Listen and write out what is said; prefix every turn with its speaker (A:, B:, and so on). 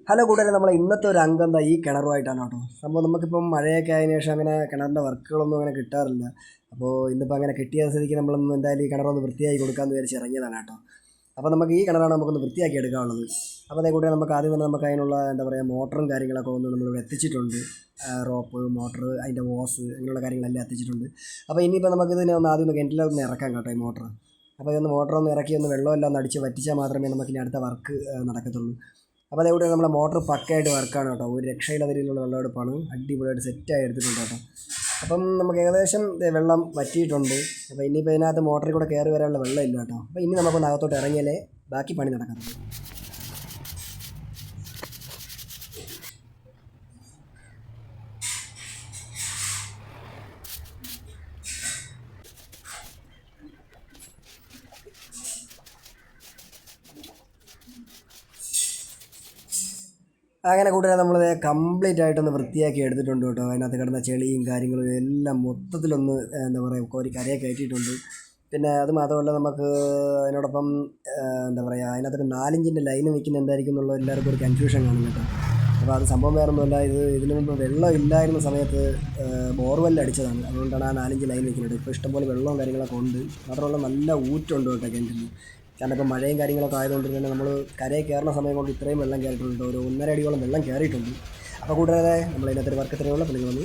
A: Hello കൂട്ടുകാരെ, നമ്മളെ ഇന്നത്തെ ഒരു അംഗം എന്താ ഈ കിണറുമായിട്ടാണ് കേട്ടോ. സംഭവം നമുക്കിപ്പം മഴയൊക്കെ ആയതിനു ശേഷം അങ്ങനെ കിണറിൻ്റെ വർക്കുകളൊന്നും അങ്ങനെ കിട്ടാറില്ല. അപ്പോൾ ഇന്നിപ്പോൾ അങ്ങനെ കിട്ടിയ സ്ഥിതിക്ക് നമ്മളൊന്നും എന്തായാലും ഈ കിണറൊന്ന് വൃത്തിയാക്കി കൊടുക്കാമെന്ന് വിചാരിച്ച് ഇറങ്ങിയതാണ് കേട്ടോ. അപ്പോൾ നമുക്ക് ഈ കിണറാണ് നമുക്കൊന്ന് വൃത്തിയാക്കി എടുക്കാനുള്ളത്. അപ്പോൾ അതേ കൂട്ടുകാരെ, നമുക്ക് ആദ്യം തന്നെ നമുക്ക് അതിനുള്ള എന്താ പറയുക മോട്ടറും കാര്യങ്ങളൊക്കെ ഒന്ന് നമ്മളിവിടെ എത്തിച്ചിട്ടുണ്ട്. റോപ്പ്, മോട്ടർ, അതിൻ്റെ ഓസ്, അങ്ങനെയുള്ള കാര്യങ്ങളെല്ലാം എത്തിച്ചിട്ടുണ്ട്. അപ്പോൾ ഇനിയിപ്പോൾ നമുക്കിതിനെ ഒന്ന് ആദ്യം ഒന്ന് കിണറ്റിലൊന്ന് ഇറക്കാം കേട്ടോ, ഈ മോട്ടർ. അപ്പോൾ ഇതൊന്ന് മോട്ടറൊന്ന് ഇറക്കി ഒന്ന് വെള്ളമെല്ലാം ഒന്ന് അടിച്ച് വറ്റിച്ചാൽ മാത്രമേ നമുക്കിനി അടുത്ത വർക്ക് നടക്കത്തുള്ളൂ. അപ്പോൾ അതേകൂടെ നമ്മുടെ മോട്ടർ പക്കയായിട്ട് വർക്കാണ് കേട്ടോ. ഒരു രക്ഷയില്ലാത്ത വെള്ളമെടുപ്പാണ്, അടിപൊളിയായിട്ട് സെറ്റായി എടുത്തിട്ടുണ്ട് കേട്ടോ. അപ്പം നമുക്ക് ഏകദേശം വെള്ളം വറ്റിയിട്ടുണ്ട്. അപ്പോൾ ഇനിയിപ്പോൾ ഇതിനകത്ത് മോട്ടറിൽ കൂടെ കയറി വരാനുള്ള വെള്ളം ഇല്ല കേട്ടോ. അപ്പോൾ ഇനി നമുക്കൊന്ന് അകത്തോട്ട് ഇറങ്ങിയാലേ ബാക്കി പണി നടക്കത്തുള്ളൂ. അങ്ങനെ കൂട്ടുകാരെ, നമ്മളിത് കംപ്ലീറ്റ് ആയിട്ടൊന്ന് വൃത്തിയാക്കി എടുത്തിട്ടുണ്ട് കേട്ടോ. അതിനകത്ത് കിടന്ന ചെളിയും കാര്യങ്ങളും എല്ലാം മൊത്തത്തിലൊന്ന് എന്താ പറയുക കോരി കരയെ കയറ്റിയിട്ടുണ്ട്. പിന്നെ അത് മാത്രമല്ല, നമുക്ക് അതിനോടൊപ്പം എന്താ പറയുക അതിനകത്തൊരു 4 ഇഞ്ചിൻ്റെ ലൈന് നിൽക്കുന്ന എന്തായിരിക്കും എന്നുള്ള എല്ലാവർക്കും ഒരു കൺഫ്യൂഷൻ കാണും കേട്ടോ. അപ്പോൾ അത് സംഭവം വേറൊന്നുമല്ല, ഇതിനു മുമ്പ് വെള്ളം ഇല്ലായിരുന്ന സമയത്ത് ബോർവെൽ അടിച്ചതാണ്. അതുകൊണ്ടാണ് ആ 4 ഇഞ്ച് ലൈൻ നിൽക്കുന്നത്. ഇപ്പോൾ ഇഷ്ടംപോലെ വെള്ളവും കാര്യങ്ങളൊക്കെ ഉണ്ട്. മാത്രമല്ല നല്ല ഊറ്റുണ്ട് കേട്ടോ കിണറ്റിൽ. കാരണം ഇപ്പോൾ മഴയും കാര്യങ്ങളൊക്കെ ആയതുകൊണ്ട് തന്നെ നമ്മൾ കരയിൽ കയറുന്ന സമയം കൊണ്ട് ഇത്രയും വെള്ളം കയറിയിട്ടുണ്ട്. ഒരു 1.5 അടിയോളം വെള്ളം കയറിയിട്ടുണ്ട്. അപ്പോൾ കൂടാതെ നമ്മൾ ഇതിനകത്തൊരു വർക്ക് ഇത്രയേ ഉള്ളൂ. അപ്പോൾ നിങ്ങളൊന്ന്